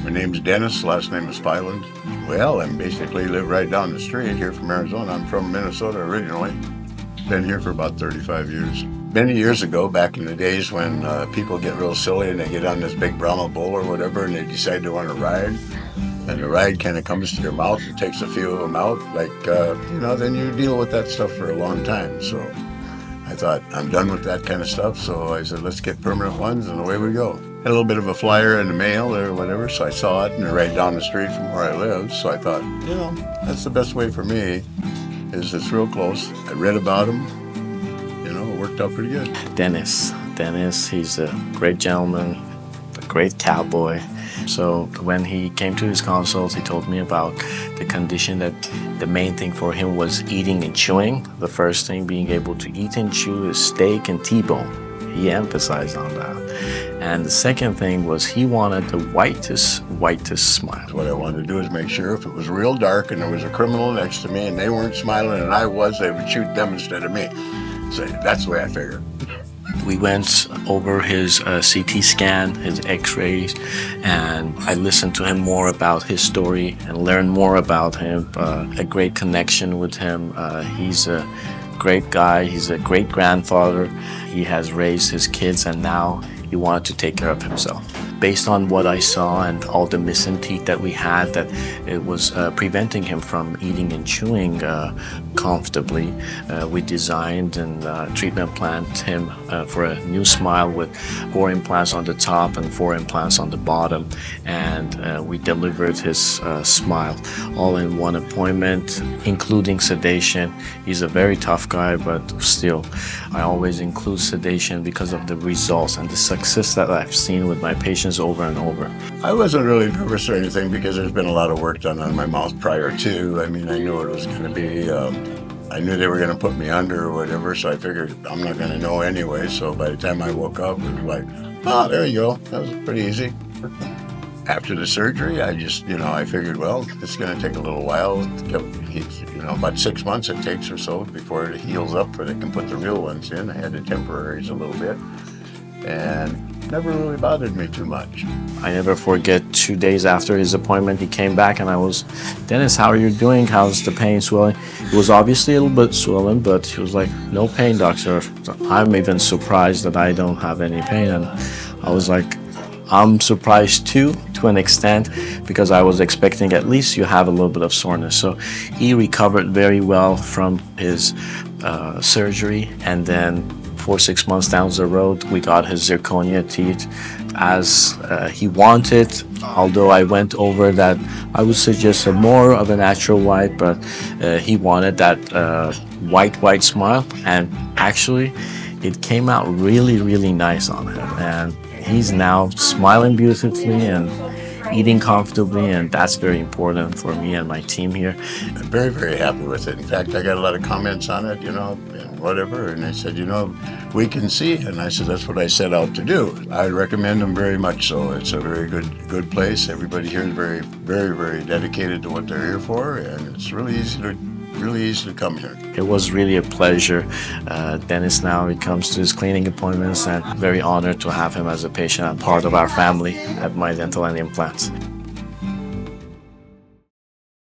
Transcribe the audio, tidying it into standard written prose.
My name's Dennis, last name is Spyland. Well, I basically live right down the street here from Arizona. I'm from Minnesota originally. Been here for about 35 years. Many years ago, back in the days when people get real silly and they get on this big Brahma bull or whatever and they decide they want to ride, and the ride kind of comes to your mouth, it takes a few of them out, then you deal with that stuff for a long time. So I thought, I'm done with that kind of stuff. So I said, let's get permanent ones, and away we go. Had a little bit of a flyer in the mail or whatever, so I saw it, and they're right down the street from where I live. So I thought, that's the best way for me, is it's real close. I read about them, it worked out pretty good. Dennis, he's a great gentleman, a great cowboy. So when he came to his consults, he told me about the condition that the main thing for him was eating and chewing. The first thing being able to eat and chew is steak and T-bone. He emphasized on that. And the second thing was he wanted the whitest smile. What I wanted to do is make sure if it was real dark and there was a criminal next to me and they weren't smiling and I was, they would shoot them instead of me. So that's the way I figured. We went over his CT scan, his x-rays, and I listened to him more about his story and learned more about him. A great connection with him. He's a great guy. He's a great grandfather. He has raised his kids and now he wanted to take care of himself. Based on what I saw and all the missing teeth that we had, that it was preventing him from eating and chewing comfortably, we designed and treatment planned him for a new smile with 4 implants on the top and 4 implants on the bottom, and we delivered his smile all in one appointment, including sedation. He's a very tough guy, but still, I always include sedation because of the results and the success that I've seen with my patients over and over. I wasn't really nervous or anything because there's been a lot of work done on my mouth prior to. I mean, I knew it was going to be, I knew they were going to put me under or whatever, so I figured I'm not going to know anyway. So by the time I woke up, it was like, oh, there you go. That was pretty easy. After the surgery, I just, I figured, well, it's going to take a little while. About 6 months it takes or so before it heals up where they can put the real ones in. I had the temporaries a little bit. And never really bothered me too much. I never forget 2 days after his appointment, he came back and I was, Dennis, how are you doing? How's the pain, swelling? It was obviously a little bit swollen, but he was like, no pain, doctor. I'm even surprised that I don't have any pain. And I was like, I'm surprised too, to an extent, because I was expecting at least you have a little bit of soreness. So he recovered very well from his surgery, and then 4-6 months down the road, we got his zirconia teeth as he wanted. Although I went over that, I would suggest a more of a natural white, but he wanted that white smile, and actually, it came out really nice on him, and he's now smiling beautifully and eating comfortably, and that's very important for me and my team here. I'm very happy with it. In fact, I got a lot of comments on it, and whatever, and they said, we can see, and I said, that's what I set out to do. I recommend them very much so. It's a very good place. Everybody here is very dedicated to what they're here for, and it's really easy to come here. It was really a pleasure. Dennis now, he comes to his cleaning appointments, and very honored to have him as a patient and part of our family at My Dental and Implants.